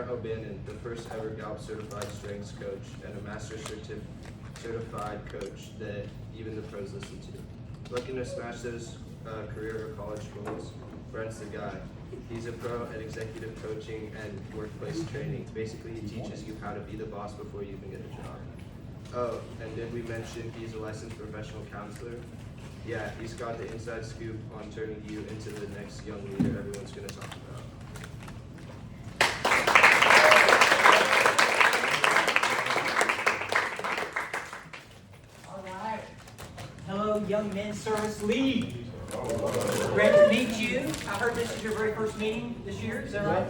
O'Bannon, the first ever Gallup certified strengths coach and a master certified coach that even the pros listen to. Looking to smash those career or college goals, Brent's the guy. He's a pro at executive coaching and workplace training. Basically, he teaches you how to be the boss before you even get a job. Oh, and did we mention he's a licensed professional counselor? Yeah, he's got the inside scoop on turning you into the next young leader everyone's going to talk about. All right. Hello, Young Men's Service League. Great to meet you. I heard this is your very first meeting this year. Is that right?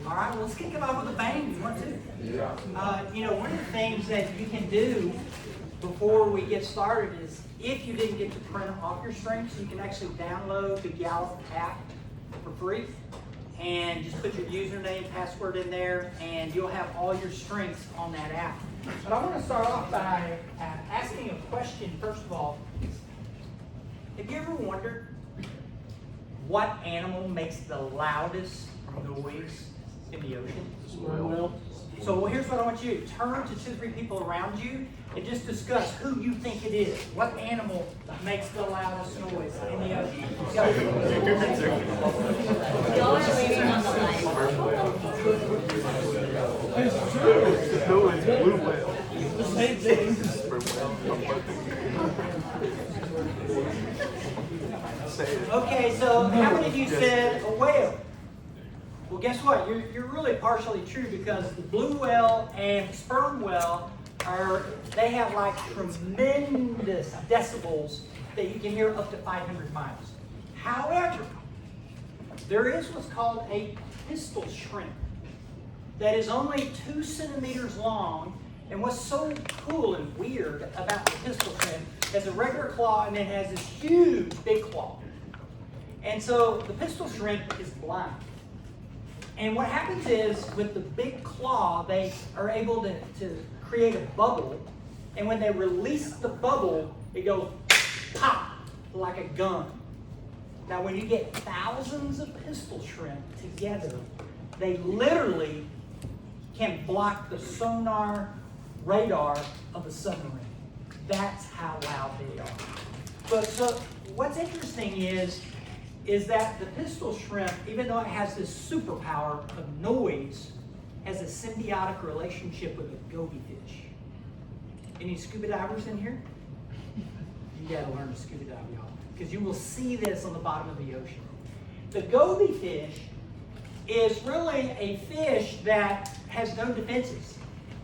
All right. Well, let's kick it off with a bang. You want to? Yeah. One of the things that you can do before we get started is, if you didn't get to print off your strengths, you can actually download the Gallup app for free, and just put your username, password in there, and you'll have all your strengths on that app. But I want to start off by asking a question. First of all, have you ever wondered what animal makes the loudest noise in the ocean? Well, so here's what I want you to do. Turn to 2 or 3 people around you and just discuss who you think it is. What animal makes the loudest noise in the ocean? Y'all are waiting on the light. No, it's blue whale. The same thing. Okay, so how many of you said a whale? Well, guess what? You're really partially true, because the blue whale and sperm whale they have like tremendous decibels that you can hear up to 500 miles. However, there is what's called a pistol shrimp that is only 2 centimeters long. And what's so cool and weird about the pistol shrimp is a regular claw, and then it has this huge big claw. And so the pistol shrimp is blind. And what happens is, with the big claw, they are able to create a bubble. And when they release the bubble, it goes pop, like a gun. Now, when you get thousands of pistol shrimp together, they literally can block the sonar radar of a submarine. That's how loud they are. But so what's interesting is that the pistol shrimp, even though it has this superpower of noise, has a symbiotic relationship with a goby fish. Any scuba divers in here? You gotta learn to scuba dive, y'all, because you will see this on the bottom of the ocean. The goby fish is really a fish that has no defenses.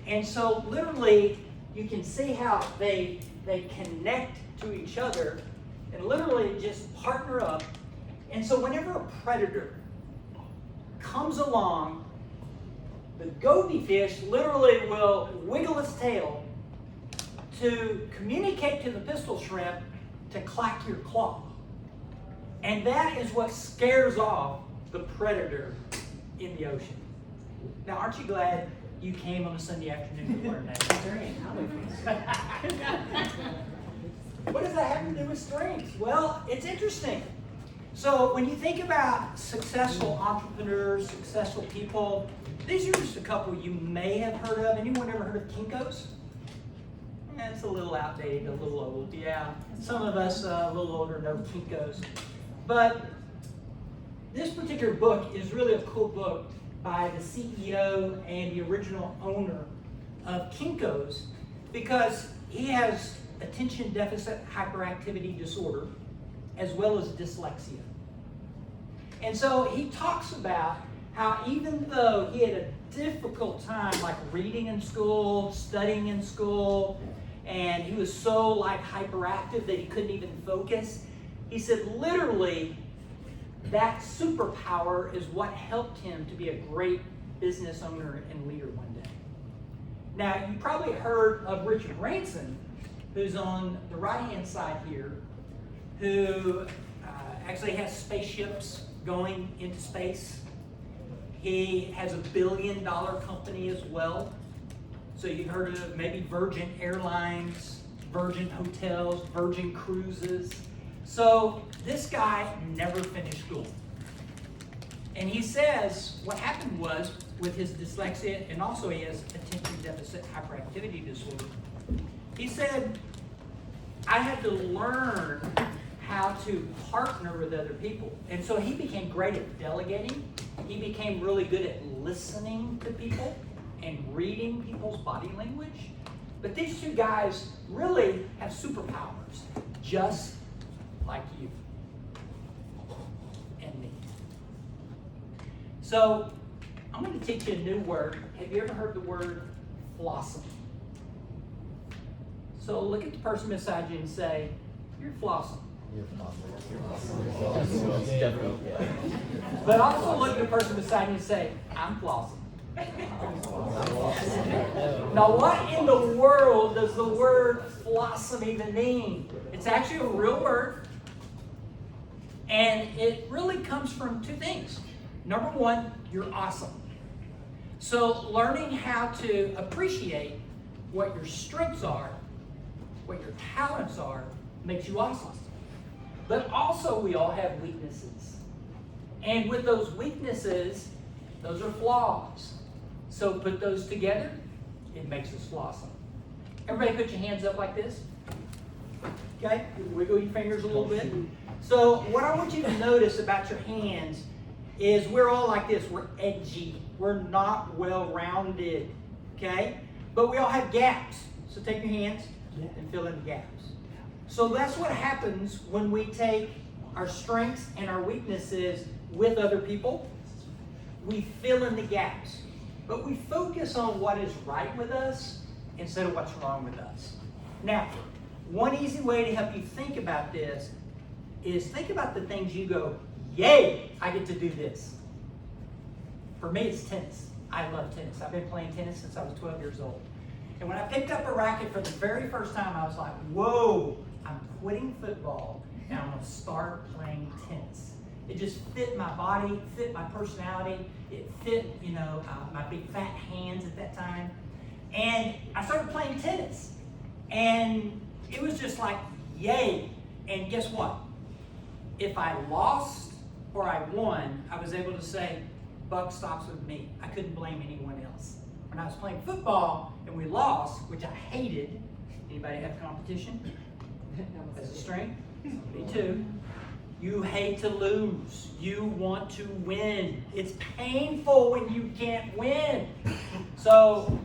And so literally, you can see how they connect to each other and literally just partner up. And so whenever a predator comes along, the goby fish literally will wiggle its tail to communicate to the pistol shrimp to clack your claw. And that is what scares off the predator in the ocean. Now, aren't you glad you came on a Sunday afternoon to learn that? What does that have to do with strengths? Well, it's interesting. So when you think about successful entrepreneurs, successful people, these are just a couple you may have heard of. Anyone ever heard of Kinko's? It's a little outdated, a little old. Yeah, some of us a little older know Kinko's. But this particular book is really a cool book by the CEO and the original owner of Kinko's, because he has attention deficit hyperactivity disorder as well as dyslexia. And so he talks about how, even though he had a difficult time like reading in school, studying in school, and he was so like hyperactive that he couldn't even focus, he said literally that superpower is what helped him to be a great business owner and leader one day. Now, you probably heard of Richard Branson, who's on the right-hand side here, who actually has spaceships going into space. He has a $1 billion company as well. So you've heard of maybe Virgin Airlines, Virgin Hotels, Virgin Cruises. So this guy never finished school. And he says what happened was with his dyslexia, and also he has attention deficit hyperactivity disorder. He said, I had to learn how to partner with other people. And so he became great at delegating. He became really good at listening to people and reading people's body language. But these two guys really have superpowers, just like you and me. So I'm going to teach you a new word. Have you ever heard the word flossing? So look at the person beside you and say, you're flossing. But also look at the person beside you and say, I'm flossing. Now what in the world does the word flossing even mean? It's actually a real word. And it really comes from two things. Number one, you're awesome. So learning how to appreciate what your strengths are, what your talents are, makes you awesome. But also we all have weaknesses. And with those weaknesses, those are flaws. So put those together, it makes us flawsome. Everybody put your hands up like this. Okay, wiggle your fingers a little bit. So what I want you to notice about your hands is we're all like this. We're edgy. We're not well-rounded. Okay? But we all have gaps. So take your hands and fill in the gaps. So that's what happens when we take our strengths and our weaknesses with other people. We fill in the gaps. But we focus on what is right with us instead of what's wrong with us. Now, one easy way to help you think about this is think about the things you go, yay, I get to do this. For me, it's tennis. I love tennis. I've been playing tennis since I was 12 years old. And when I picked up a racket for the very first time, I was like, whoa, I'm quitting football and I'm going to start playing tennis. It just fit my body, fit my personality. It fit, my big fat hands at that time. And I started playing tennis. And it was just like, yay. And guess what? If I lost or I won, I was able to say, buck stops with me. I couldn't blame anyone else. When I was playing football and we lost, which I hated, anybody have competition as a strength? Me too. You hate to lose. You want to win. It's painful when you can't win. So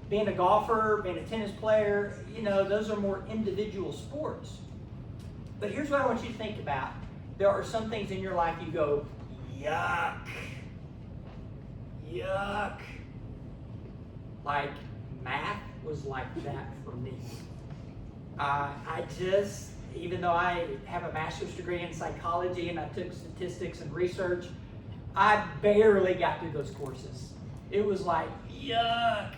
being a golfer, being a tennis player, those are more individual sports. But here's what I want you to think about. There are some things in your life you go, yuck. Yuck. Like math was like that for me. Even though I have a master's degree in psychology and I took statistics and research, I barely got through those courses. It was like, yuck.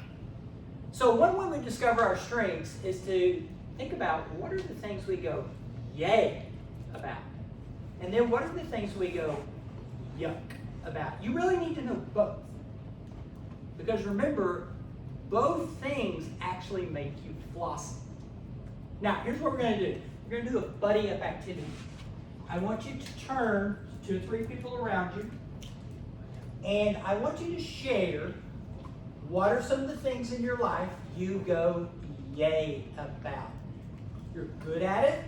So one way we discover our strengths is to think about what are the things we go, yay, about. And then what are the things we go, yuck, about. You really need to know both. Because remember, both things actually make you flossy. Now, here's what we're going to do. We're going to do a buddy up activity. I want you to turn 2 or 3 people around you, and I want you to share what are some of the things in your life you go yay about. You're good at it.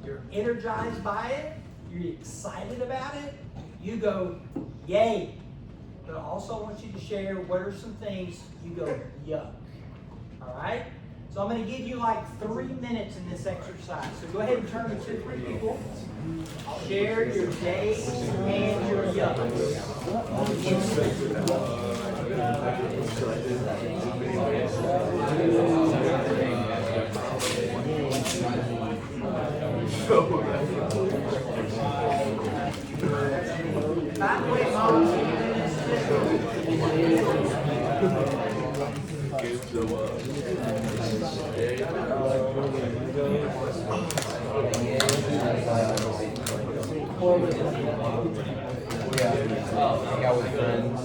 You're energized by it. You're excited about it. You go yay. But I also want you to share what are some things you go yuck. All right? So I'm going to give you like 3 minutes in this exercise. So go ahead and turn to 2 or 3 people. Share your days and your yucks. Hang out with friends.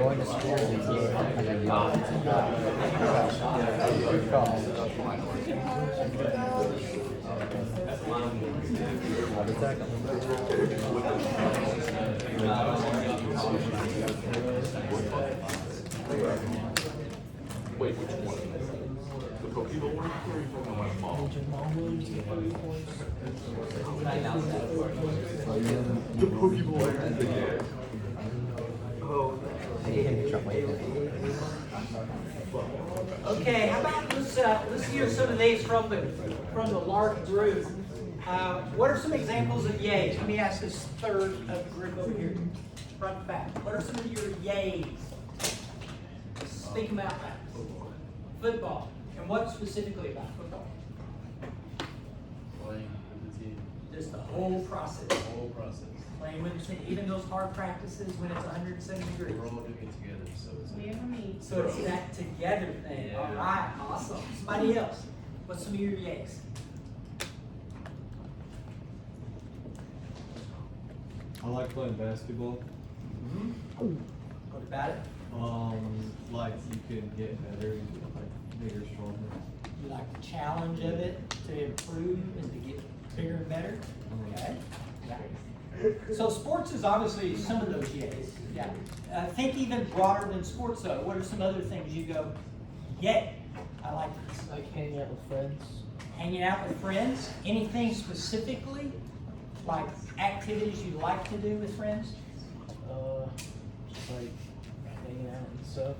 Going to Wait, which one? The Pokeball one? Or are you talking about mom? The Pokeball. Okay, how about let's hear some of these from the large group. What are some examples of yays? Let me ask this third of the group over here, front and back. What are some of your yays? Speak them out loud. Football. And what specifically about football? Playing with the team. Just the whole process. The whole process. Playing with the team, even those hard practices when it's 170 degrees. We're all doing it together, so it's So it's that together thing. All right, awesome. Somebody else. What's some of your yays? I like playing basketball. What about it? Like you can get better, like bigger, stronger. You like the challenge of it to improve and to get bigger and better? Okay. Yeah. So sports is obviously some of those yays. Yeah. Think even broader than sports though. What are some other things you go, yay, I like this. Like hanging out with friends. Hanging out with friends? Anything specifically? Like activities you like to do with friends? Just like hanging out and stuff.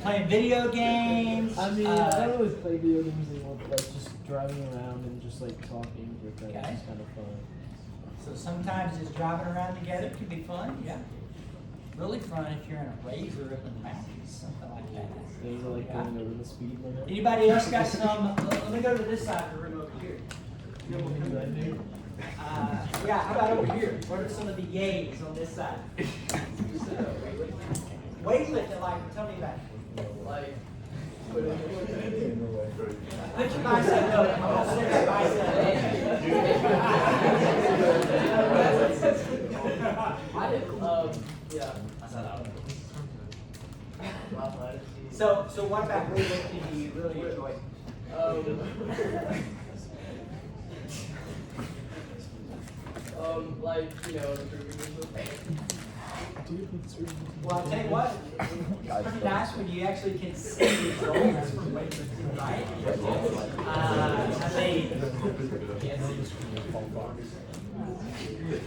Playing video games? I mean, I don't always play video games anymore, but like just driving around and just like talking with friends Okay. is kind of fun. So sometimes just driving around together can be fun, yeah. Really fun if you're in a razor up in the mountains, something like that. Things like Yeah. going over the speed limit. Anybody else got some? Let me go to this side of the room over here. Things I do. Yeah, how about over here? What are some of the yays on this side? Weightlifting, like, tell me about it. like Put your bicep up. I'm gonna say that bicep. yeah. So what about weightlifting do you really enjoy? Like, you know, improving yourself. Well, I'll tell you what, it's pretty nice when you actually can see results from weightlifting, right?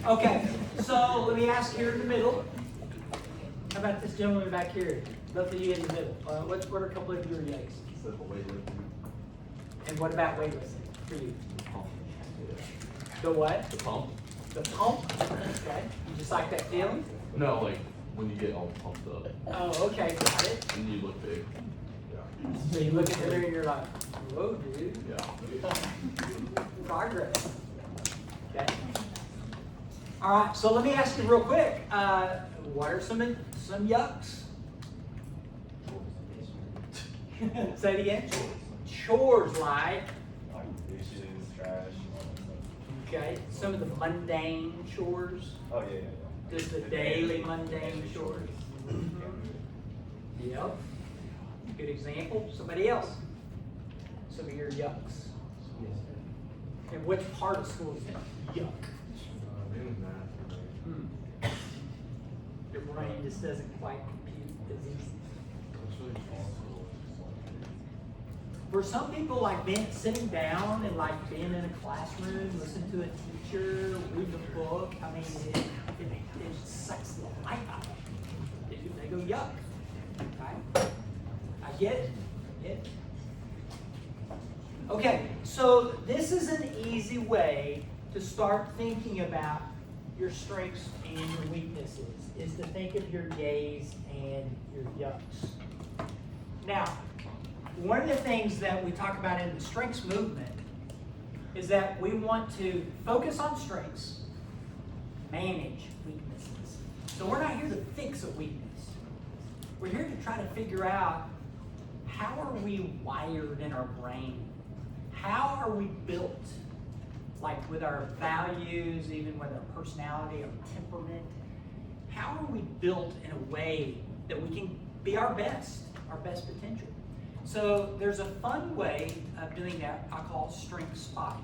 Okay, so let me ask here in the middle. How about this gentleman back here? Both of you in the middle. What are a couple of your yays? And what about weightlifting for you? The what? The pump? The pump? Okay. You just like that feeling? No, like when you get all pumped up Oh, okay, got it. and you look big. So you look at the mirror and you're like, whoa, dude. Yeah. Progress. Okay. All right, so let me ask you real quick. What are some yucks? Say it again. Chores like. Dishes, trash. Okay. Some of the mundane chores. Oh, yeah. Just the daily mundane chores. Yep. Good example. Somebody else. Some of your yucks. And which part of school is that? Yuck. Your brain just doesn't quite compute as easy. For some people, like being sitting down and like being in a classroom, listening to a teacher, reading a book, I mean, it sucks the life out of them. They go yuck. Okay? I get it. Get it. Okay, so this is an easy way to start thinking about your strengths and your weaknesses, is to think of your yays and your yucks. Now, one of the things that we talk about in the strengths movement is that we want to focus on strengths, manage weaknesses. So we're not here to fix a weakness. We're here to try to figure out how are we wired in our brain? How are we built? Like with our values, even with our personality, our temperament. How are we built in a way that we can be our best potential. So there's a fun way of doing that I call strength spotting.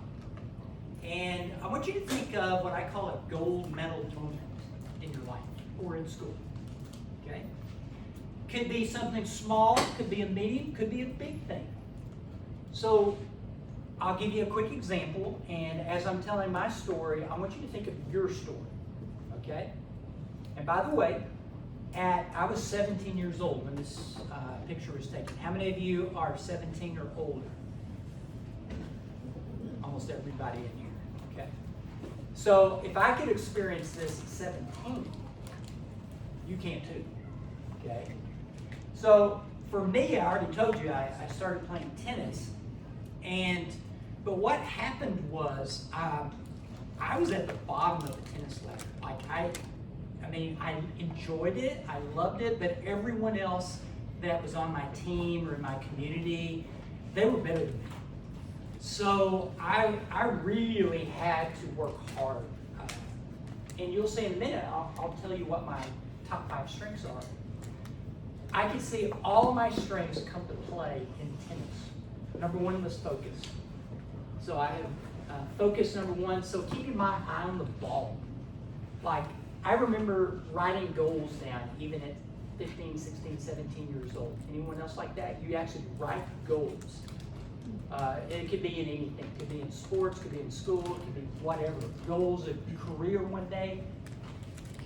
And I want you to think of what I call a gold medal moment in your life or in school, okay? Could be something small, could be a medium, could be a big thing. So I'll give you a quick example, and as I'm telling my story, I want you to think of your story, okay? And by the way, I was 17 years old when this picture was taken. How many of you are 17 or older? Almost everybody in here, okay? So if I could experience this at 17, you can too, okay? So for me, I already told you, I started playing tennis, but what happened was I was at the bottom of the tennis ladder. Like I enjoyed it, I loved it, but everyone else that was on my team or in my community, they were better than me. So I really had to work hard. And you'll see in a minute, I'll tell you what my top 5 strengths are. I could see all my strengths come to play in tennis. Number 1 was focus. So I have focus number 1, so keeping my eye on the ball. Like, I remember writing goals down even at 15, 16, 17 years old. Anyone else like that? You actually write goals. It could be in anything. It could be in sports, could be in school, it could be whatever. Goals, a career one day.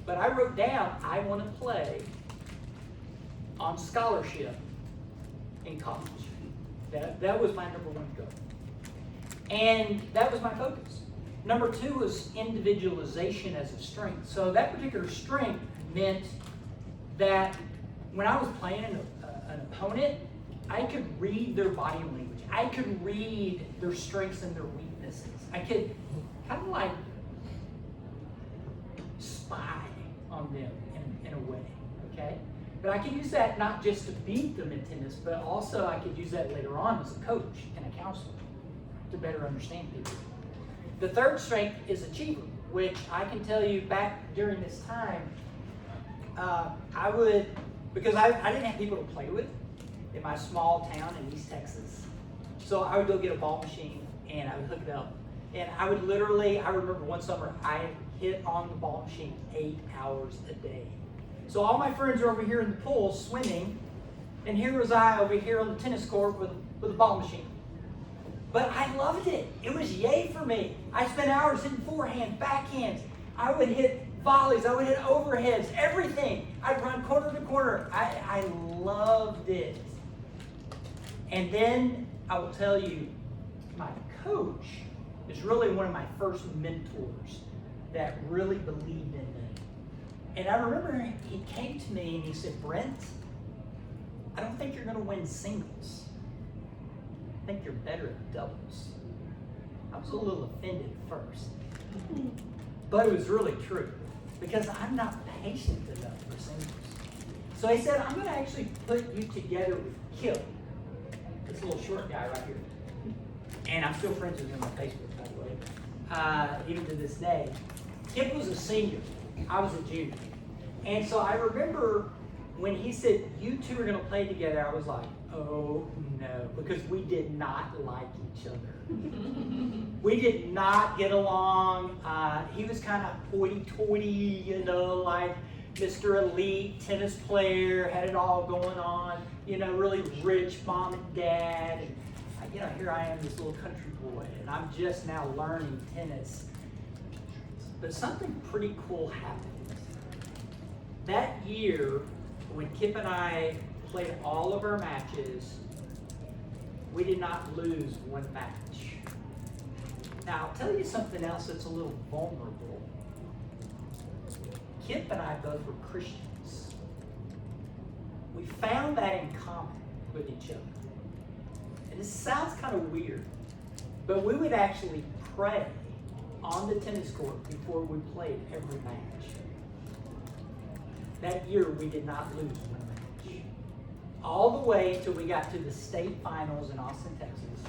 But I wrote down, I want to play on scholarship in college. That was my number 1 goal. And that was my focus. Number 2 was individualization as a strength. So that particular strength meant that when I was playing an opponent, I could read their body language. I could read their strengths and their weaknesses. I could kind of like spy on them in a way, okay? But I could use that not just to beat them in tennis, but also I could use that later on as a coach and a counselor to better understand people. The 3rd strength is achiever, which I can tell you back during this time, because I didn't have people to play with in my small town in East Texas. So I would go get a ball machine and I would hook it up. And I remember one summer, I hit on the ball machine 8 hours a day. So all my friends are over here in the pool swimming, and here was I over here on the tennis court with a ball machine. But I loved it. It was yay for me. I spent hours hitting forehand, backhands. I would hit volleys. I would hit overheads, everything. I'd run corner to corner. I loved it. And then I will tell you, my coach is really one of my first mentors that really believed in me. And I remember he came to me and he said, Brent, I don't think you're going to win singles. I think you're better at doubles. I was a little offended at first, but it was really true because I'm not patient enough for singles. So he said, I'm going to actually put you together with Kip, this little short guy right here. And I'm still friends with him on Facebook, by the way, even to this day. Kip was a senior. I was a junior. And so I remember when he said, you two are going to play together, I was like, oh no, because we did not like each other. We did not get along. He was kind of hoity-toity, like Mr. Elite tennis player, had it all going on, really rich mom and dad. And, here I am, this little country boy, and I'm just now learning tennis. But something pretty cool happened. That year, when Kip and I played all of our matches, we did not lose one match. Now, I'll tell you something else that's a little vulnerable. Kip and I both were Christians. We found that in common with each other. And this sounds kind of weird, but we would actually pray on the tennis court before we played every match. That year, we did not lose one match. All the way till we got to the state finals in Austin, Texas.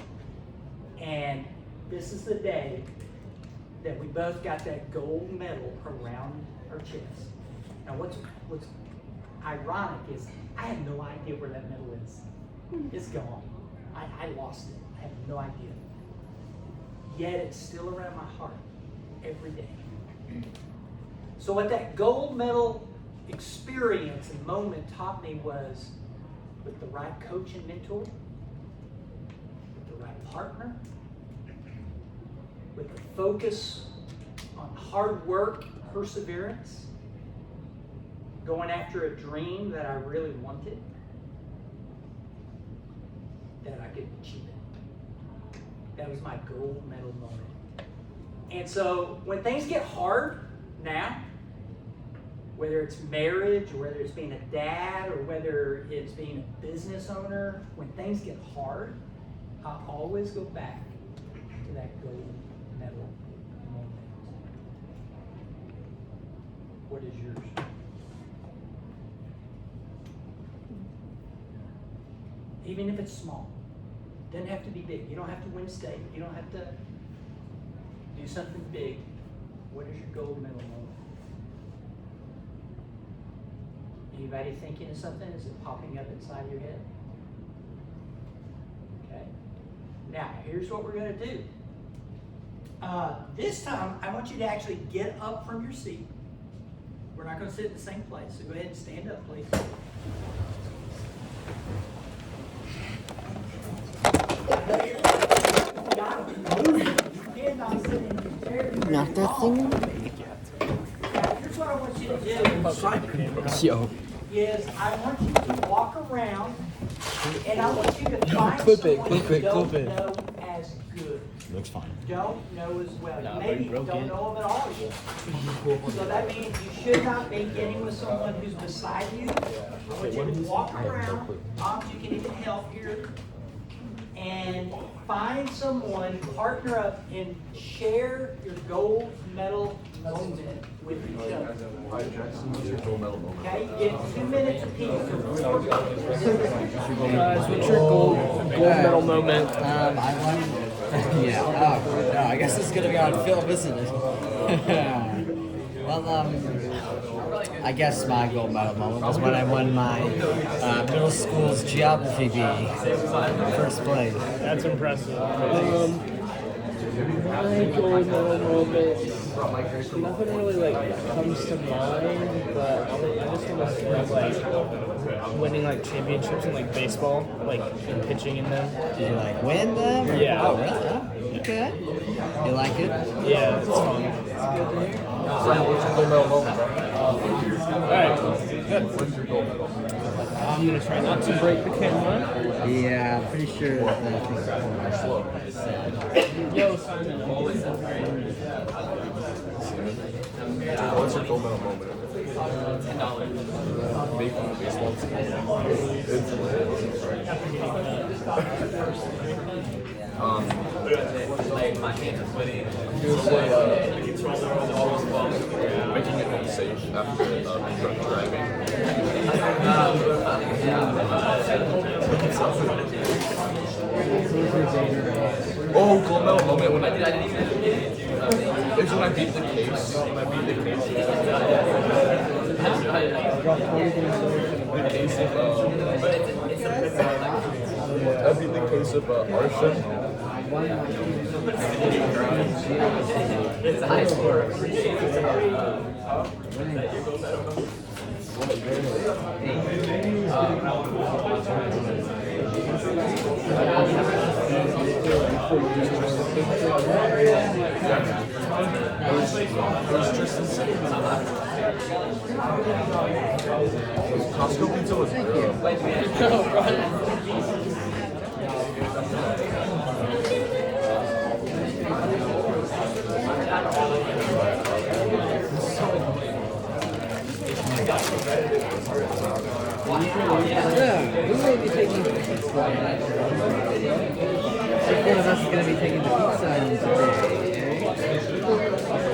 And this is the day that we both got that gold medal around our chest. Now, ironic is I have no idea where that medal is. It's gone. I lost it. I have no idea. Yet it's still around my heart every day. So what that gold medal experience and moment taught me was, with the right coach and mentor, with the right partner, with a focus on hard work, perseverance, going after a dream that I really wanted, that I could achieve it. That was my gold medal moment. And so when things get hard now, whether it's marriage, or whether it's being a dad, or whether it's being a business owner, when things get hard, I always go back to that gold medal moment. What is yours? Even if it's small. Doesn't have to be big. You don't have to win state. You don't have to do something big. What is your gold medal moment? Anybody thinking of something? Is it popping up inside your head? Okay. Now, here's what we're going to do. This time, I want you to actually get up from your seat. We're not going to sit in the same place, so go ahead and stand up, please. Not that thing? Now, here's what I want you to do. Yo. Is I want you to walk around and I want you to find clip it, someone clip you it, don't clip it. know as good. Looks fine. Don't know as well. No, You maybe we broke don't it. know them at all yet. So that means you should not be getting with someone who's beside you. I want you to walk around. Moms, you can even help here. And find someone, partner up, and share your gold medal moment with each other. Hi, Jackson, what's your gold medal moment? Okay, you get 2 minutes apiece. Guys, what's your gold medal moment? I won. Yeah. Oh, no, I guess it's gonna be on film, isn't it? Well, I guess my gold medal moment was when I won my middle school's geography bee, first place. That's impressive. My gold medal moment, nothing really comes to mind, but I just want to say winning championships in baseball, and pitching in them. Did you win them? Yeah. Oh, really? Oh, okay. You like it? Yeah, it's fun. What's your gold medal moment, bro? Alright, good. What's your gold medal? I'm gonna try not to break the camera. Yeah, I'm pretty sure that thing's slow. Yo, What's your gold medal moment? Making a baseball team. It's hilarious, making it unsafe after drunk driving. Oh, gold medal moment when I did it's when I beat the case. When I beat the case. I beat the case of arson. It's a high score. Costco pizza was good. Yeah, we may be taking pizza. One of us is going to be taking the pizza item today.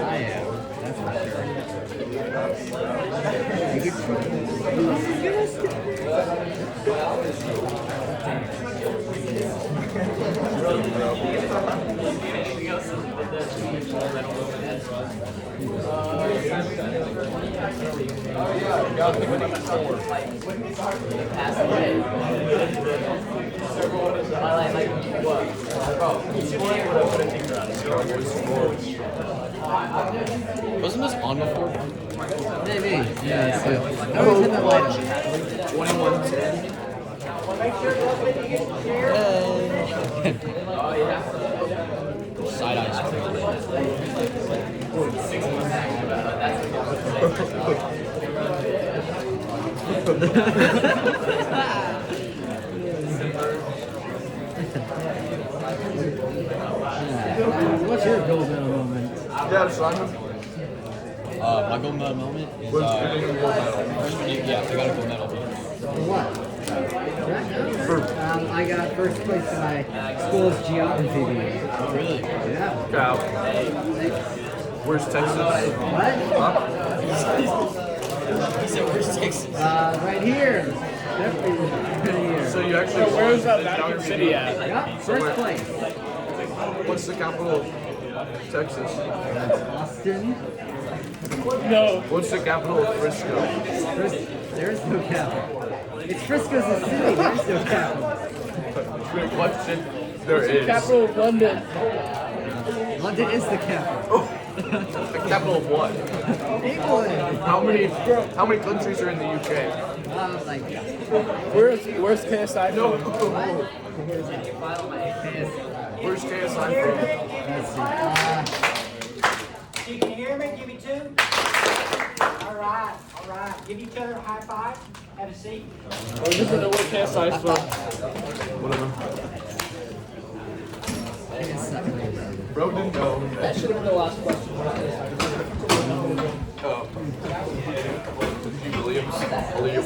I am, that's for sure. You get Pass away. Like what? Wasn't this on before? Maybe. Yeah, it's good. I always hit that light on. 21-10. Make sure to let you get the chair. Side ice cream. What's your gold medal moment? Yeah, Simon. My gold medal moment is What's your gold medal? yeah, I got a gold medal. For what? I got first place in my school's geography meeting. Oh, really? Yeah. Cow. Where's Texas? What? Huh? He said, where's Texas? Right here. Definitely right here. So you actually Where's that Vatican City at? Yeah, first place. What's the capital of Texas? That's Austin. No. What's the capital of Frisco? There's no capital. It's Frisco's a city. There's no capital. Good question. There is. Capital of London. London is the capital. The capital of what? England. How many countries are in the UK? Like, Where's KSI? No. yes. Where's KSI from? Let's see. You can hear me? Give me two. All right. Give each other a high five. Have a seat. I just know where KSI is from. Whatever. I guess that way. Bro didn't know. That should have been the last question. Oh. Williams. William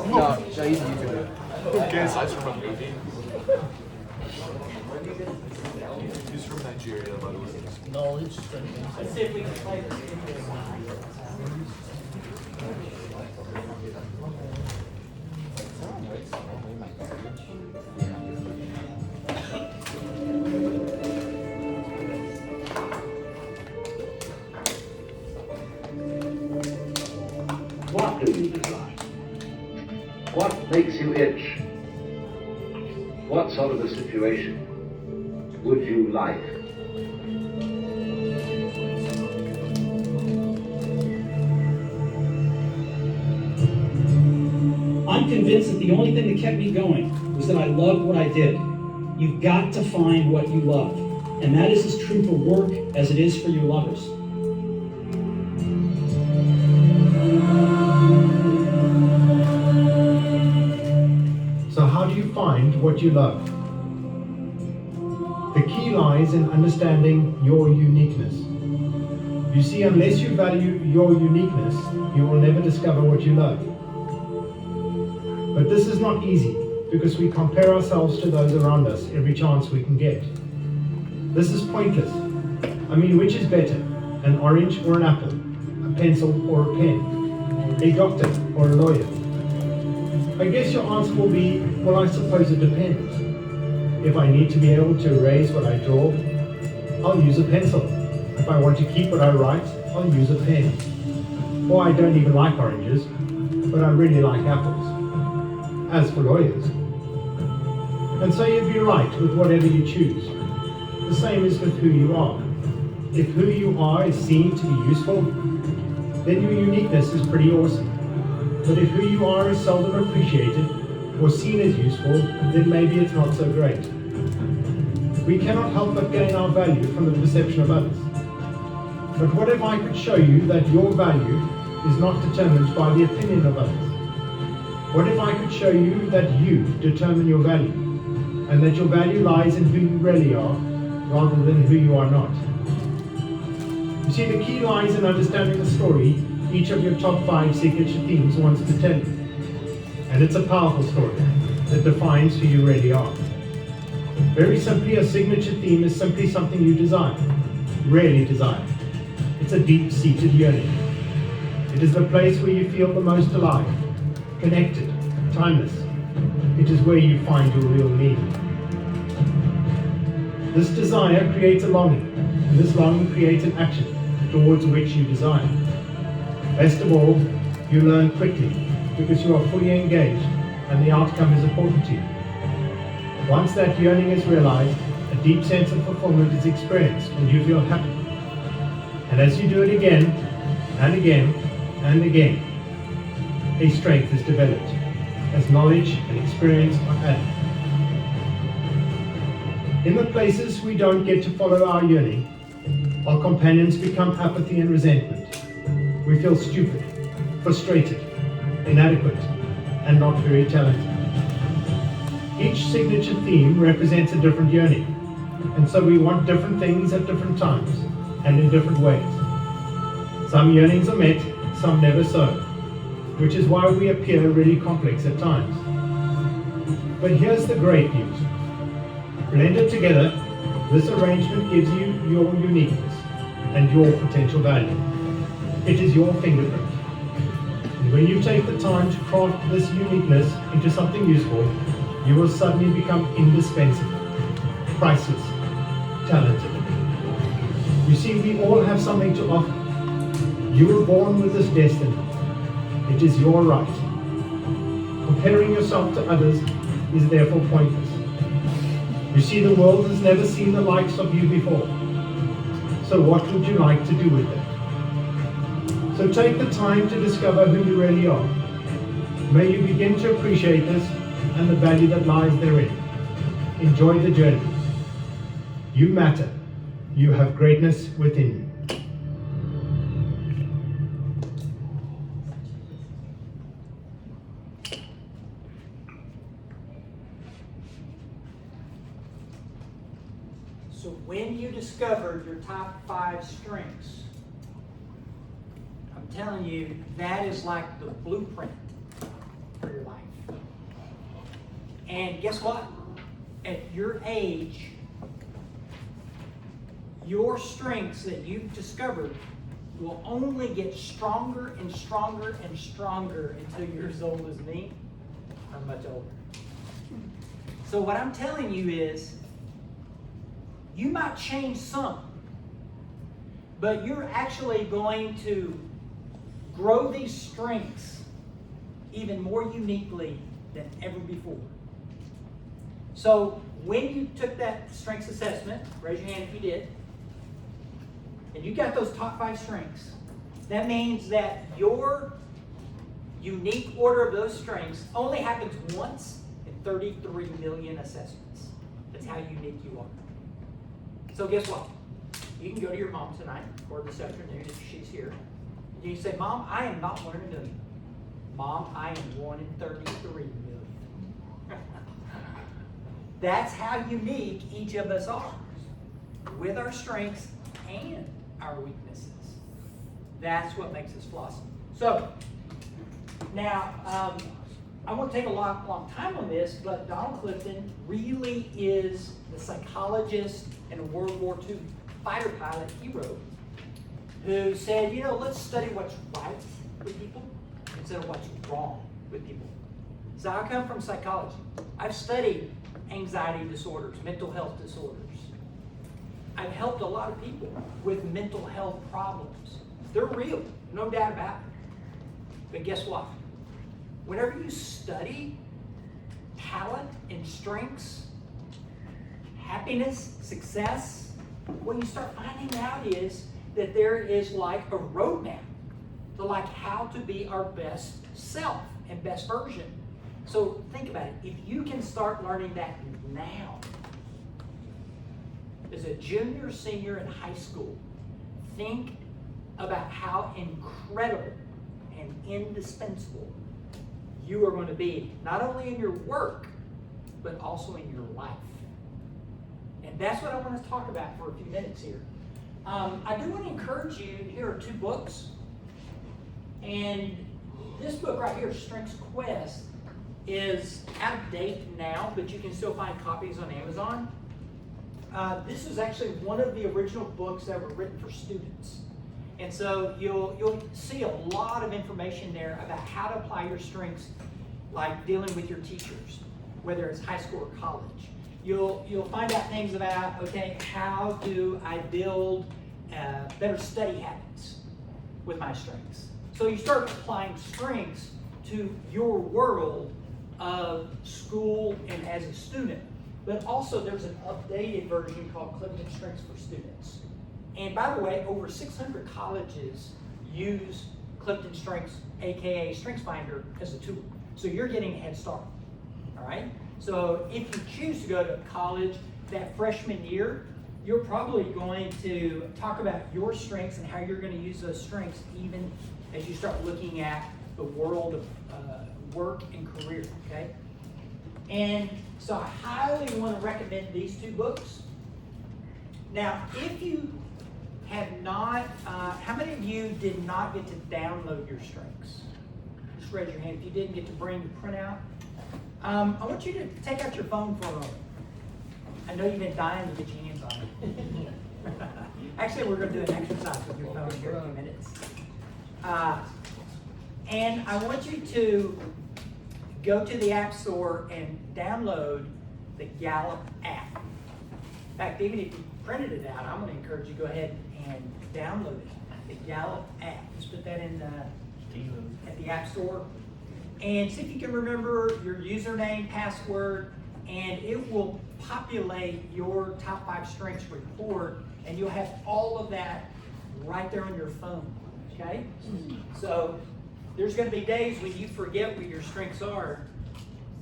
No, he's YouTuber. KSI's from a movie. He's from Nigeria, by the way. No, it's just Let's see if we can play this. What do you design? What makes you itch? What sort of a situation would you like? I'm convinced that the only thing that kept me going was that I loved what I did. You've got to find what you love. And that is as true for work as it is for your lovers. So how do you find what you love? The key lies in understanding your uniqueness. You see, unless you value your uniqueness, you will never discover what you love. But this is not easy, because we compare ourselves to those around us every chance we can get. This is pointless. I mean, which is better, an orange or an apple, a pencil or a pen, a doctor or a lawyer? I guess your answer will be, well, I suppose it depends. If I need to be able to erase what I draw, I'll use a pencil. If I want to keep what I write, I'll use a pen. Or I don't even like oranges, but I really like apples. As for lawyers. And so you'd be right with whatever you choose. The same is with who you are. If who you are is seen to be useful, then your uniqueness is pretty awesome. But if who you are is seldom appreciated or seen as useful, then maybe it's not so great. We cannot help but gain our value from the perception of others. But what if I could show you that your value is not determined by the opinion of others? What if I could show you that you determine your value, and that your value lies in who you really are, rather than who you are not? You see, the key lies in understanding the story each of your top 5 signature themes wants to tell you. And it's a powerful story that defines who you really are. Very simply, a signature theme is simply something you desire, really desire. It's a deep-seated yearning. It is the place where you feel the most alive, connected, timeless. It is where you find your real meaning. This desire creates a longing, and this longing creates an action towards which you desire. Best of all, you learn quickly because you are fully engaged and the outcome is important to you. Once that yearning is realized, a deep sense of fulfillment is experienced and you feel happy. And as you do it again and again and again, a strength is developed as knowledge and experience are added. In the places we don't get to follow our yearning, our companions become apathy and resentment. We feel stupid, frustrated, inadequate, and not very talented. Each signature theme represents a different yearning, and so we want different things at different times and in different ways. Some yearnings are met, some never so, which is why we appear really complex at times. But here's the great news. Blended together, this arrangement gives you your uniqueness and your potential value. It is your fingerprint. And when you take the time to craft this uniqueness into something useful, you will suddenly become indispensable, priceless, talented. You see, we all have something to offer. You were born with this destiny. It is your right. Comparing yourself to others is therefore pointless. You see, the world has never seen the likes of you before. So what would you like to do with it? So take the time to discover who you really are. May you begin to appreciate this and the value that lies therein. Enjoy the journey. You matter. You have greatness within you. So when you discovered your top 5 strengths, I'm telling you, that is like the blueprint for your life. And guess what? At your age, your strengths that you've discovered will only get stronger and stronger and stronger until you're as old as me or much older. So what I'm telling you is, you might change some, but you're actually going to grow these strengths even more uniquely than ever before. So when you took that strengths assessment, raise your hand if you did, and you got those top 5 strengths, that means that your unique order of those strengths only happens once in 33 million assessments. That's how unique you are. So guess what? You can go to your mom tonight or this afternoon if she's here. And you can say, Mom, I am not 1 in a million. Mom, I am 1 in 33 million. That's how unique each of us are, with our strengths and our weaknesses. That's what makes us blossom. So, now, I won't take a long time on this, but Donald Clifton really is the psychologist and a World War II fighter pilot he wrote, who said, you know, let's study what's right with people instead of what's wrong with people. So I come from psychology. I've studied anxiety disorders, mental health disorders. I've helped a lot of people with mental health problems. They're real, no doubt about it. But guess what? Whenever you study talent and strengths, happiness, success, what you start finding out is that there is like a roadmap to like how to be our best self and best version. So think about it. If you can start learning that now, as a junior, senior in high school, think about how incredible and indispensable you are going to be, not only in your work, but also in your life. And that's what I want to talk about for a few minutes here. I do want to encourage you, here are 2 books. And this book right here, Strengths Quest, is out of date now, but you can still find copies on Amazon. This is actually one of the original books that were written for students. And so you'll see a lot of information there about how to apply your strengths, like dealing with your teachers, whether it's high school or college. You'll find out things about, okay, how do I build better study habits with my strengths? So you start applying strengths to your world of school and as a student. But also there's an updated version called Clifton Strengths for Students. And by the way, over 600 colleges use Clifton Strengths, aka StrengthsFinder, as a tool. So you're getting a head start, all right? So if you choose to go to college that freshman year, you're probably going to talk about your strengths and how you're going to use those strengths even as you start looking at the world of work and career, okay? And so I highly want to recommend these two books. Now, if you have not, how many of you did not get to download your strengths? Just raise your hand if you didn't get to bring the printout. I want you to take out your phone for a moment. I know you've been dying to get your hands on it. Actually, we're going to do an exercise with your phone here in a few minutes. And I want you to go to the App Store and download the Gallup app. In fact, even if you printed it out, I'm going to encourage you to go ahead and download it. The Gallup app. Just put that in at the App Store. And see if you can remember your username, password, and it will populate your top 5 strengths report, and you'll have all of that right there on your phone, okay? So there's going to be days when you forget what your strengths are,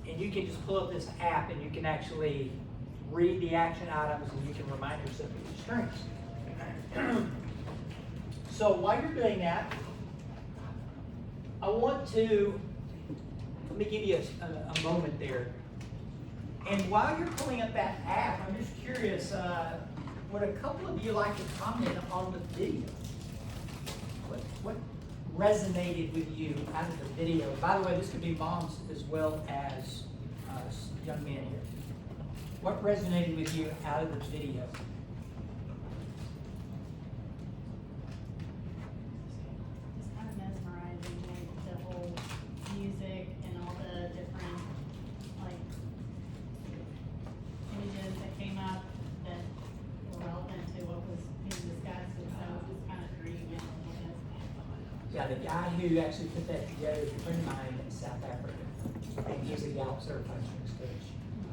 and you can just pull up this app and you can actually read the action items and you can remind yourself of your strengths. So while you're doing that, I want to, let me give you a moment there. And while you're pulling up that app, I'm just curious, would a couple of you like to comment on the video? What resonated with you out of the video? By the way, this could be moms as well as young men here. What resonated with you out of the video? Just kind of mesmerizing, like the whole music and all the different like images that came up that were relevant to what was being discussed, and so it was kind of dreamy. Yeah, the guy who actually put that together is a friend of mine in South Africa, and he's a Gallup certified strengths coach.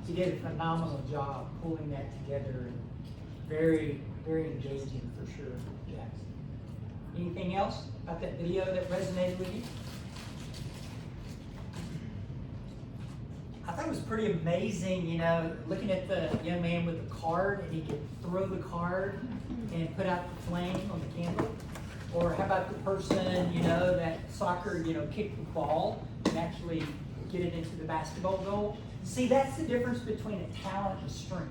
He did a phenomenal job pulling that together, and very, very engaging for sure. Yeah. Anything else about that video that resonated with you? I thought it was pretty amazing, you know, looking at the young man with the card, and he could throw the card and put out the flame on the candle. Or how about the person, you know, that soccer, you know, kicked the ball and actually get it into the basketball goal? See, that's the difference between a talent and a strength.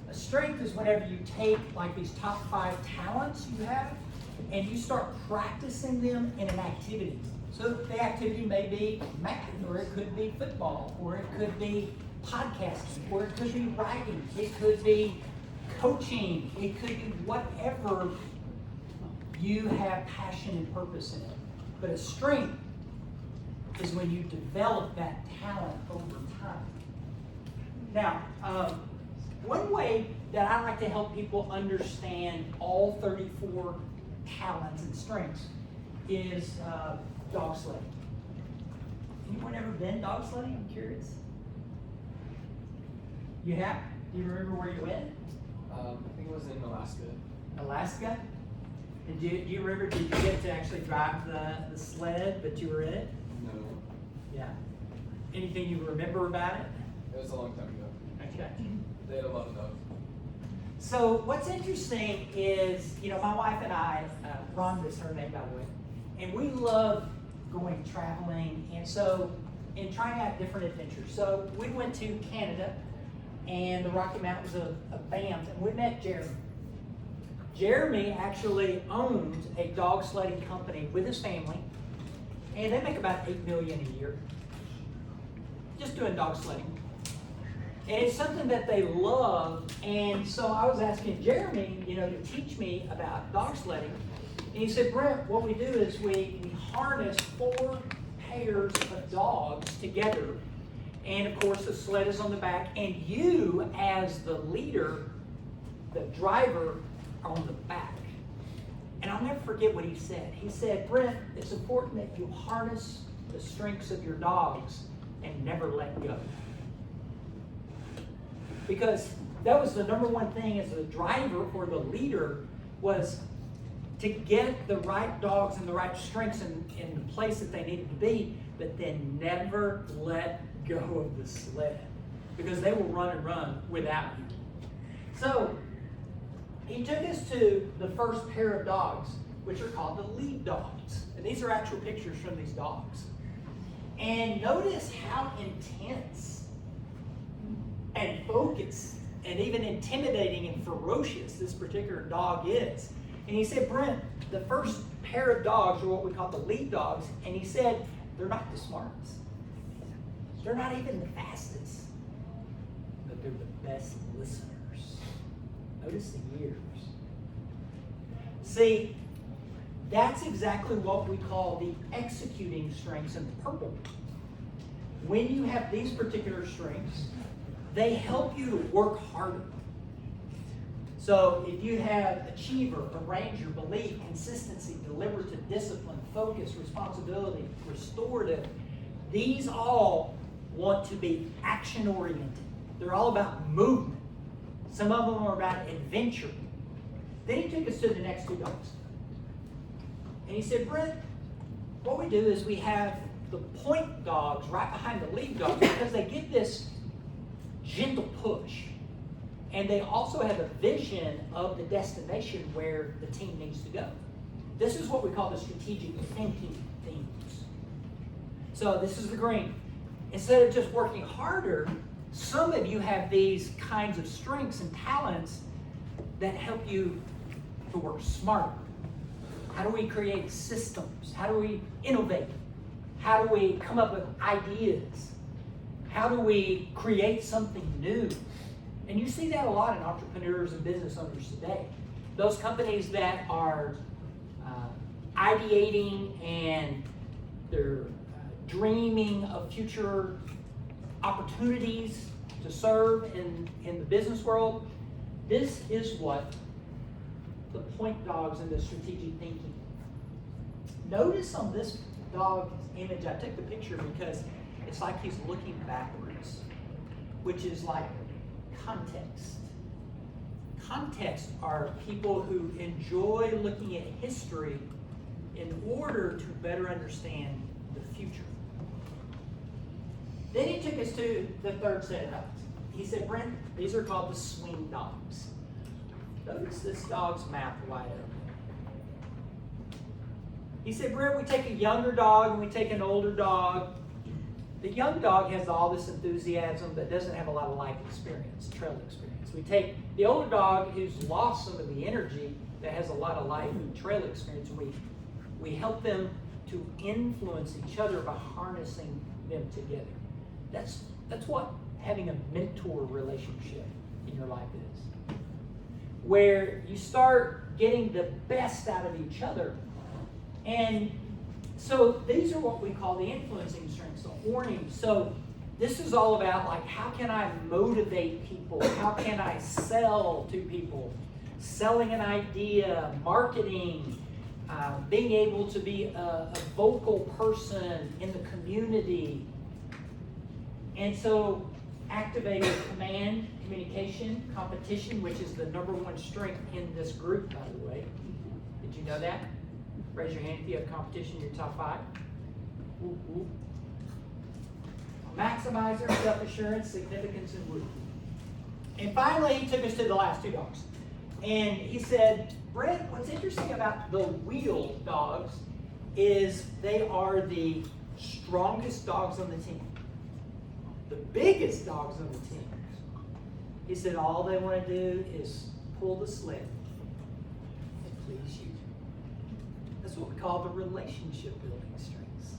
A strength is whenever you take like these top 5 talents you have and you start practicing them in an activity. So the activity may be math, or it could be football, or it could be podcasting, or it could be writing, it could be coaching, it could be whatever you have passion and purpose in it. But a strength is when you develop that talent over time. Now, one way that I like to help people understand all 34 talents and strengths is dog sledding. Anyone ever been dog sledding? I'm curious. You have? Do you remember where you went? I think it was in Alaska. Alaska? And do you remember, did you get to actually drive the sled, but you were in it? No. Yeah. Anything you remember about it? It was a long time ago. Okay. They had a lot of dogs. So what's interesting is, you know, my wife and I, Rhonda is her name by the way, and we love going traveling, and so, and trying out different adventures. So we went to Canada and the Rocky Mountains of Banff, and we met Jeremy. Jeremy actually owns a dog sledding company with his family, and they make about $8 million a year just doing dog sledding. And it's something that they love, and so I was asking Jeremy, you know, to teach me about dog sledding. And he said, Brent, what we do is we harness 4 pairs of dogs together, and of course the sled is on the back, and you as the leader, the driver, are on the back. And I'll never forget what he said. He said, Brent, it's important that you harness the strengths of your dogs and never let go. Because that was the number one thing as a driver or the leader, was to get the right dogs and the right strengths in the place that they needed to be, but then never let go of the sled, because they will run and run without you. So he took us to the first pair of dogs, which are called the lead dogs. And these are actual pictures from these dogs. And notice how intense and focused and even intimidating and ferocious this particular dog is. And he said, Brent, the first pair of dogs are what we call the lead dogs. And he said, they're not the smartest. They're not even the fastest. But they're the best listeners. Notice the ears. See, that's exactly what we call the executing strengths in the purple. When you have these particular strengths, they help you to work harder. So if you have achiever, arranger, belief, consistency, deliberative, discipline, focus, responsibility, restorative, these all want to be action-oriented. They're all about movement. Some of them are about adventure. Then he took us to the next two dogs. And he said, Brent, what we do is we have the point dogs right behind the lead dogs, because they get this gentle push. And they also have a vision of the destination where the team needs to go. This is what we call the strategic thinking themes. So this is the green. Instead of just working harder, some of you have these kinds of strengths and talents that help you to work smarter. How do we create systems? How do we innovate? How do we come up with ideas? How do we create something new? And you see that a lot in entrepreneurs and business owners today. Those companies that are ideating and they're dreaming of future opportunities to serve in the business world, this is what the point dogs in the strategic thinking. Notice on this dog's image, I took the picture because it's like he's looking backwards, which is like context. Context are people who enjoy looking at history in order to better understand the future. Then he took us to the third set of dogs. He said, Brent, these are called the swing dogs. Notice this dog's mouth wide open. He said, Brent, we take a younger dog and we take an older dog. The young dog has all this enthusiasm but doesn't have a lot of life experience, trail experience. We take the older dog who's lost some of the energy that has a lot of life and trail experience, and we help them to influence each other by harnessing them together. That's what having a mentor relationship in your life is. Where you start getting the best out of each other. And so these are what we call the influencing strengths, the horning. So this is all about, like, how can I motivate people? How can I sell to people? Selling an idea, marketing, being able to be a vocal person in the community. And so activating command, communication, competition, which is the number one strength in this group, by the way. Did you know that? Raise your hand if you have competition in your top 5. Ooh, ooh. Maximizer, self-assurance, significance, and root. And finally, he took us to the last two dogs. And he said, Brent, what's interesting about the wheel dogs is they are the strongest dogs on the team. The biggest dogs on the team. He said all they want to do is pull the sled and please you. That's what we call the relationship building strengths.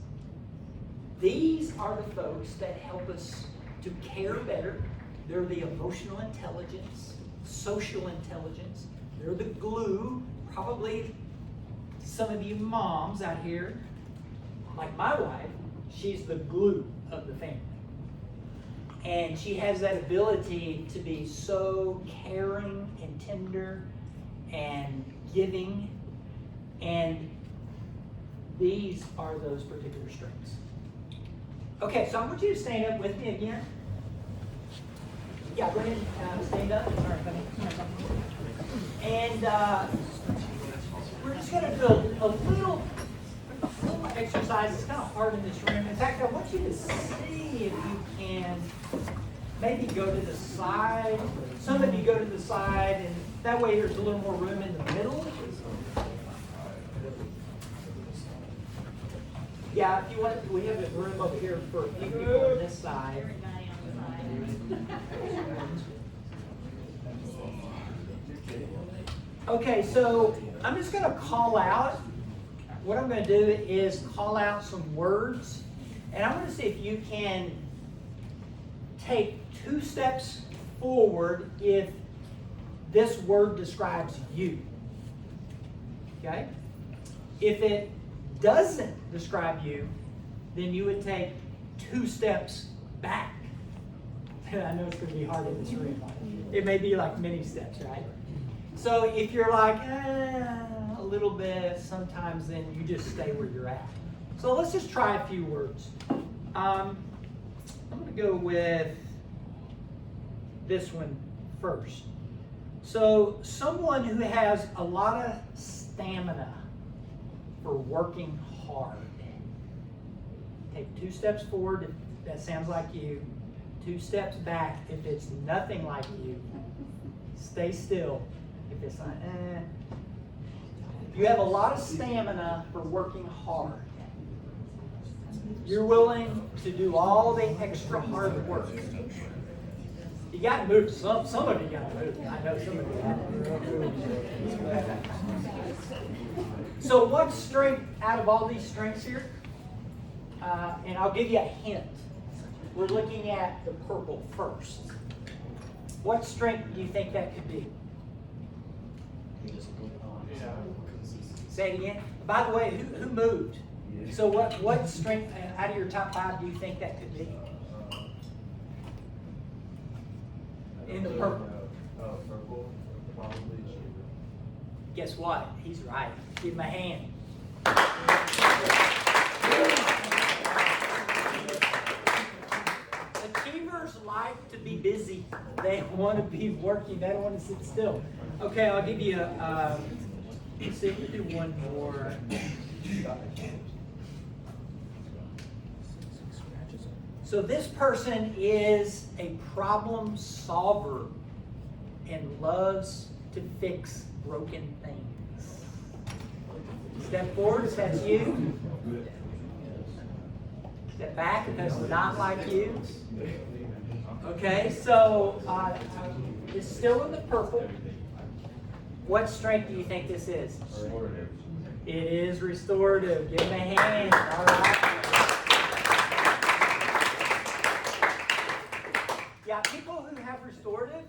These are the folks that help us to care better. They're the emotional intelligence, social intelligence. They're the glue. Probably some of you moms out here, like my wife, she's the glue of the family. And she has that ability to be so caring and tender and giving And these are those particular strengths. Okay, so I want you to stand up with me again. Yeah, go ahead and stand up. All right, buddy. And we're just going to do a little exercise. It's kind of hard in this room. In fact, I want you to see if you can maybe go to the side. Some of you go to the side, and that way there's a little more room in the middle. Yeah, if you want, we have a room over here for a few people on this side. Everybody on the side. Okay, so I'm just going to call out. What I'm going to do is call out some words, and I want to see if you can take 2 steps forward if this word describes you. Okay? If it doesn't describe you, then you would take 2 steps back. I know it's going to be hard in this room. It may be like many steps, right? So if you're like, a little bit, sometimes then you just stay where you're at. So let's just try a few words. I'm going to go with this one first. So someone who has a lot of stamina for working hard. Take 2 steps forward if that sounds like you. 2 steps back if it's nothing like you. Stay still if it's not, You have a lot of stamina for working hard. You're willing to do all the extra hard work. You got to move. Some of you got to move. I know some of you have to move. So what strength out of all these strengths here? And I'll give you a hint. We're looking at the purple first. What strength do you think that could be? Say it again. By the way, who moved? So what strength out of your top 5 do you think that could be? In the purple. Purple, probably. Guess what? He's right. Give him a hand. Achievers like to be busy. They want to be working. They don't want to sit still. Okay, I'll give you let's see if we do one more. So this person is a problem solver and loves to fix broken things. Step forward if that's you. Step back if that's not like you. Okay, so it's still in the purple. What strength do you think this is? Restorative. It is restorative. Give him a hand. All right. Yeah, people who have restorative,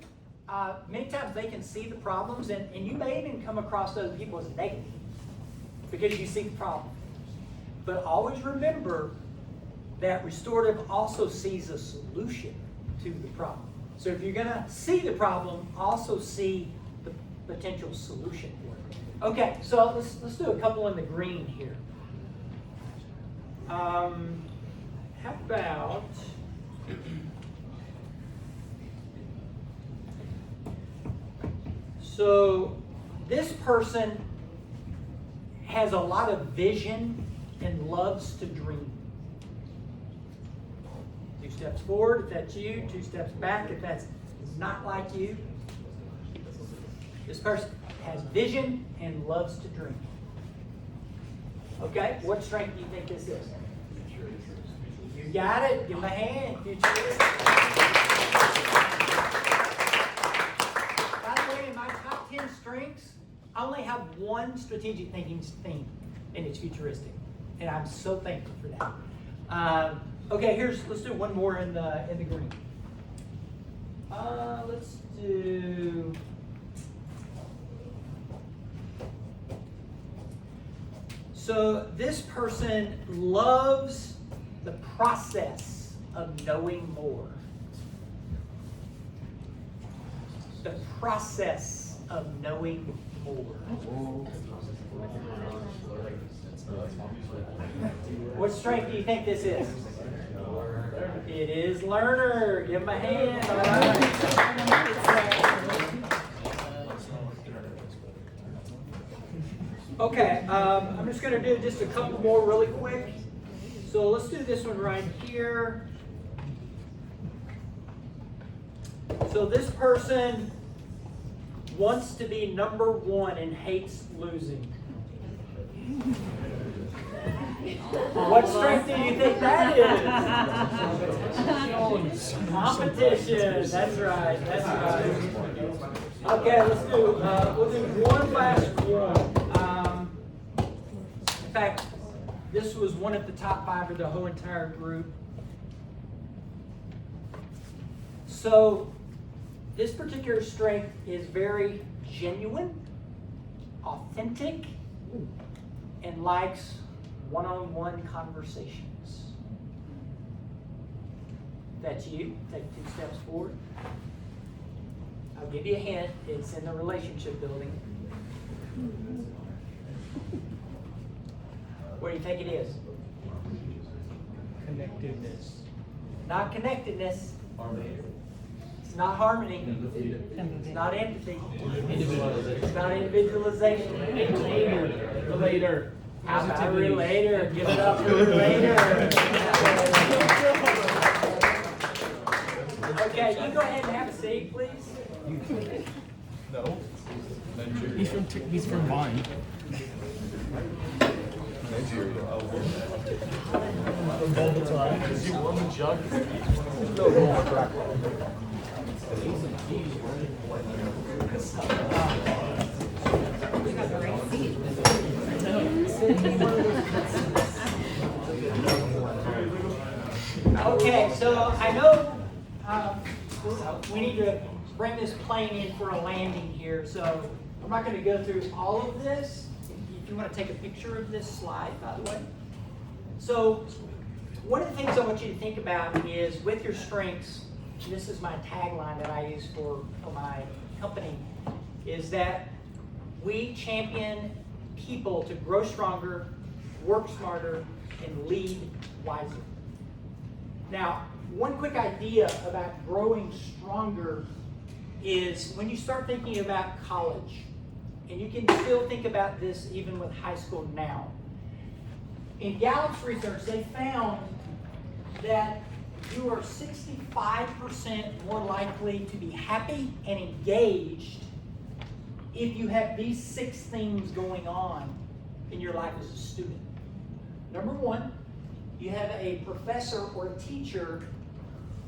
many times they can see the problems, and you may even come across those people as negative because you see the problem. But always remember that restorative also sees a solution to the problem. So if you're going to see the problem, also see the potential solution for it. Okay, so let's do a couple in the green here. How about so this person has a lot of vision and loves to dream. 2 steps forward if that's you, 2 steps back if that's not like you. This person has vision and loves to dream. Okay, what strength do you think this is? You got it. Give them a hand. Futurist. By the way, in my top 10 strengths, I only have one strategic thinking theme, and it's futuristic. And I'm so thankful for that. Okay, let's do one more in the green. Let's do. So this person loves the process of knowing more. The process of knowing more. What strength do you think this is? It is learner. Give him a hand. All right. Okay, I'm just going to do just a couple more really quick. So let's do this one right here. So this person wants to be number one and hates losing. What strength do you think that is? Competition. That's right. That's right. Okay, let's do. We'll do one last one. In fact, this was one of the top 5 of the whole entire group. So this particular strength is very genuine, authentic, and likes one-on-one conversations. That's you. Take 2 steps forward. I'll give you a hint. It's in the relationship building. What do you think it is? Connectedness. Not connectedness. It's not harmony. It's not empathy. It's not individualization. Relator. How about relator? Give it up for relator. Okay, you go ahead and have a seat, please. No. He's from Vine. Nigeria. Is he warm and jug? No, Okay, so I know we need to bring this plane in for a landing here, so I'm not going to go through all of this. If you want to take a picture of this slide, by the way. So one of the things I want you to think about is with your strengths, and this is my tagline that I use for my company, is that we champion people to grow stronger, work smarter, and lead wiser. Now, one quick idea about growing stronger is when you start thinking about college, and you can still think about this even with high school now. In Gallup's research, they found that you are 65% more likely to be happy and engaged if you have these 6 things going on in your life as a student. Number 1, you have a professor or a teacher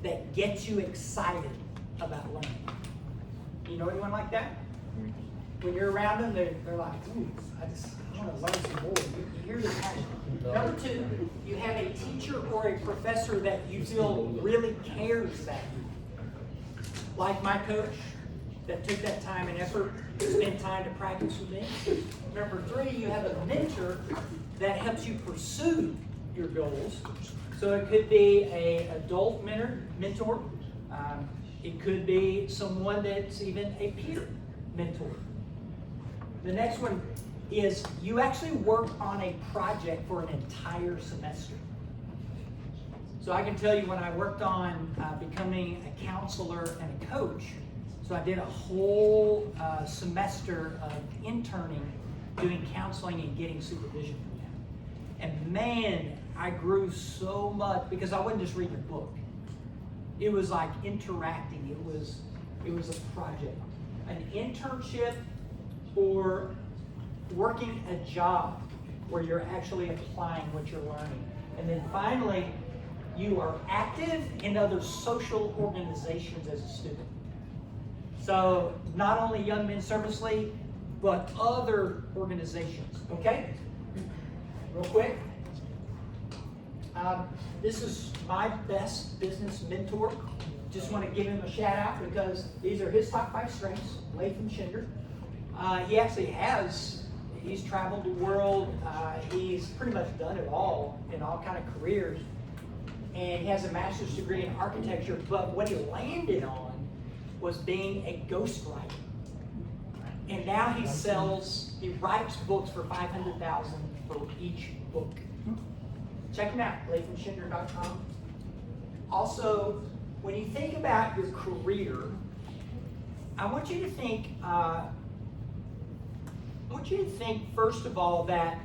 that gets you excited about learning. You know anyone like that? When you're around them, they're like, ooh, I want to learn some more. You hear their passion. Number 2, you have a teacher or a professor that you feel really cares about you. Like my coach that took that time and effort to spend time to practice with me. Number 3, you have a mentor that helps you pursue your goals. So it could be an adult mentor. It could be someone that's even a peer mentor. The next one is you actually work on a project for an entire semester. So I can tell you when I worked on becoming a counselor and a coach, so I did a whole semester of interning, doing counseling and getting supervision from them. And man, I grew so much because I wasn't just reading a book. It was like interacting. It was a project, an internship, or working a job where you're actually applying what you're learning. And then finally, you are active in other social organizations as a student. So not only Young Men's Service League, but other organizations, okay? Real quick. This is my best business mentor. Just want to give him a shout out because these are his top 5 strengths, Latham Shinder. He actually he's traveled the world. He's pretty much done it all in all kind of careers. And he has a master's degree in architecture, but what he landed on was being a ghostwriter. And now he writes books for $500,000 for each book. Check him out, LathanSchinder.com. Also, when you think about your career, I want you to think first of all that,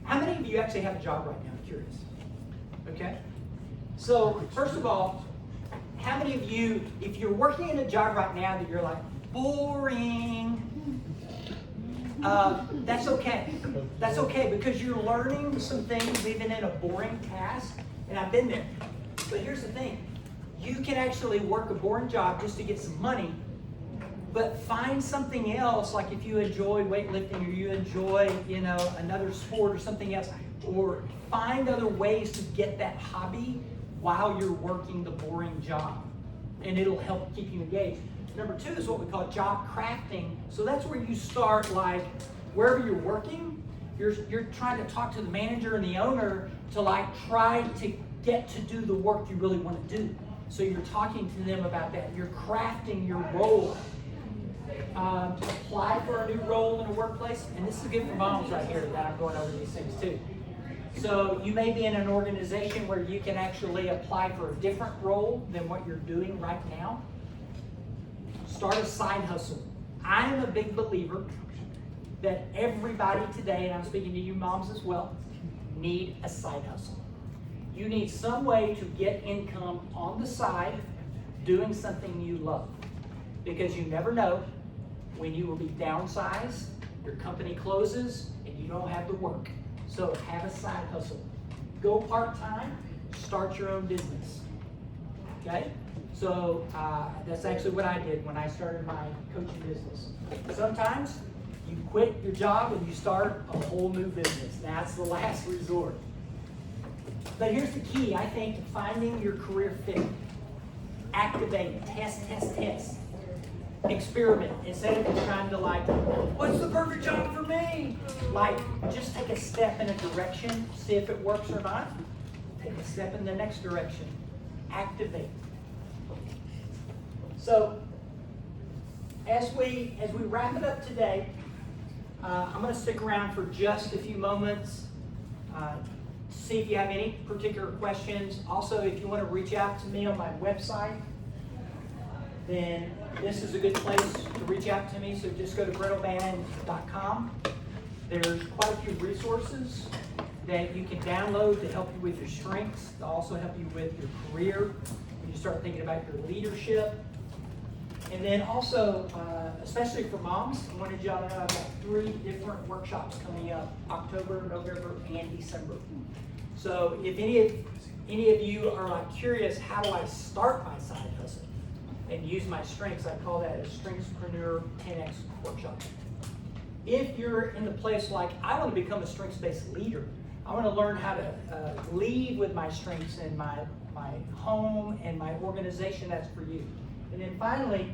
how many of you actually have a job right now? I'm curious. Okay? So, first of all, how many of you, if you're working in a job right now that you're like, boring, that's okay. That's okay because you're learning some things even in a boring task, and I've been there. But here's the thing. You can actually work a boring job just to get some money, but find something else, like if you enjoy weightlifting or you enjoy, another sport or something else, or find other ways to get that hobby while you're working the boring job, and it'll help keep you engaged. Number 2 is what we call job crafting. So that's where you start, like wherever you're working, you're trying to talk to the manager and the owner to try to get to do the work you really want to do. So you're talking to them about that. You're crafting your role. Apply for a new role in a workplace, and this is good for moms right here that I'm going over these things too. So you may be in an organization where you can actually apply for a different role than what you're doing right now. Start a side hustle. I am a big believer that everybody today, and I'm speaking to you moms as well, need a side hustle. You need some way to get income on the side doing something you love. Because you never know when you will be downsized, your company closes, and you don't have the work. So have a side hustle. Go part-time, start your own business. Okay? So that's actually what I did when I started my coaching business. Sometimes you quit your job and you start a whole new business. That's the last resort. But here's the key, I think, to finding your career fit. Activate, test. Experiment. Instead of just trying to what's the perfect job for me? Just take a step in a direction, see if it works or not. Take a step in the next direction. Activate. So, as we wrap it up today, I'm going to stick around for just a few moments. See if you have any particular questions. Also, if you want to reach out to me on my website, then this is a good place to reach out to me. So just go to BrentO'Bannon.com. There's quite a few resources that you can download to help you with your strengths, to also help you with your career when you start thinking about your leadership. And then also, especially for moms, I wanted y'all to know I've got 3 different workshops coming up, October, November, and December. So if any of you are curious, how do I start my side hustle and use my strengths, I call that a Strengthspreneur 10X workshop. If you're in the place I want to become a strengths-based leader, I want to learn how to lead with my strengths in my home and my organization, that's for you. And then finally,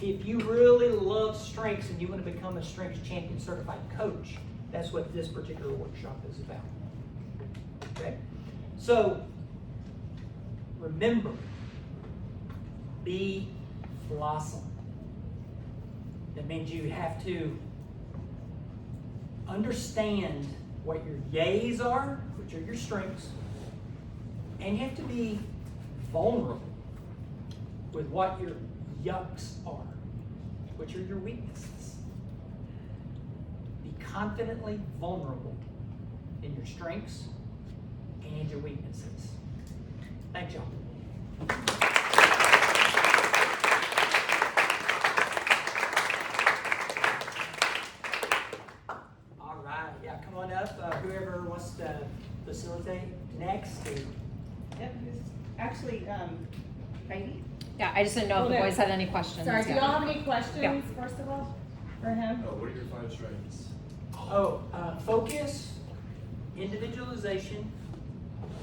if you really love strengths and you want to become a Strengths Champion Certified Coach, that's what this particular workshop is about. Okay? So, remember, be blossom. That means you have to understand what your yays are, which are your strengths, and you have to be vulnerable with what your yucks are, which are your weaknesses. Be confidently vulnerable in your strengths and your weaknesses. Thanks, y'all. All right, yeah, come on up. Whoever wants to facilitate next. Yep. Actually, Heidi? Yeah, I just didn't know if the boys had any questions. Sorry, do y'all have any questions, Yeah. first of all, for him? What are your 5 strengths? Focus, individualization,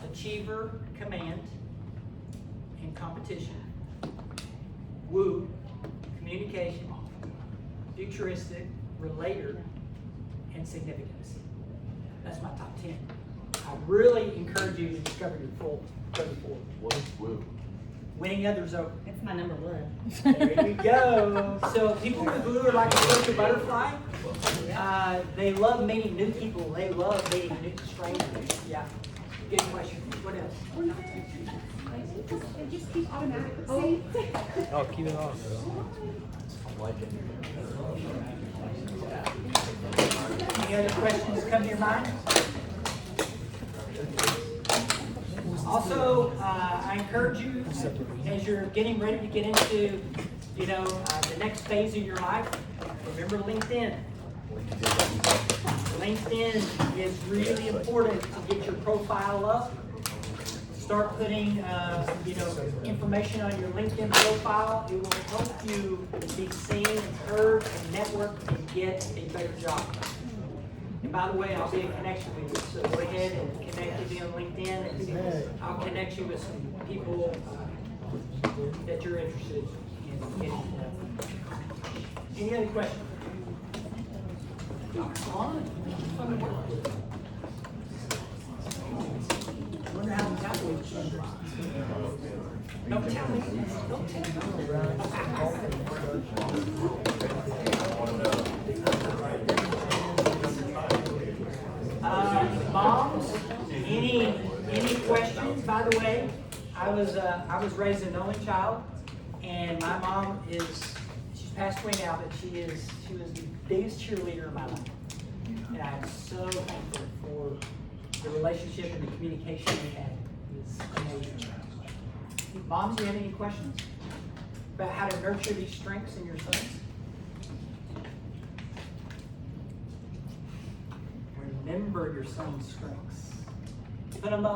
achiever, command, and competition. Woo, communication, futuristic, relator, and significance. That's my top 10. I really encourage you to discover your full 34. What is woo? winning others over. That's my number one. There you go. So people who are like a social butterfly, they love meeting new people. They love meeting new strangers. Yeah. Good question. What else? It just keeps automatically. Oh, keep it off. Any other questions come to your mind? Also, I encourage you, as you're getting ready to get into, the next phase of your life, remember LinkedIn. LinkedIn is really important to get your profile up. Start putting, information on your LinkedIn profile. It will help you be seen and heard and network and get a better job. And by the way, I'll be in connection with you, so go ahead and connect with me on LinkedIn, and I'll connect you with some people that you're interested in getting to know. Any other questions? I wonder how the Cowboys are. Don't tell me. Don't tell moms, any questions? By the way, I was raised an only child, and my mom she's passed away now, but she was the biggest cheerleader of my life, and I'm so thankful for the relationship and the communication we had. It's amazing. Moms, do you have any questions about how to nurture these strengths in your sons? Remember your son's strengths. Put them up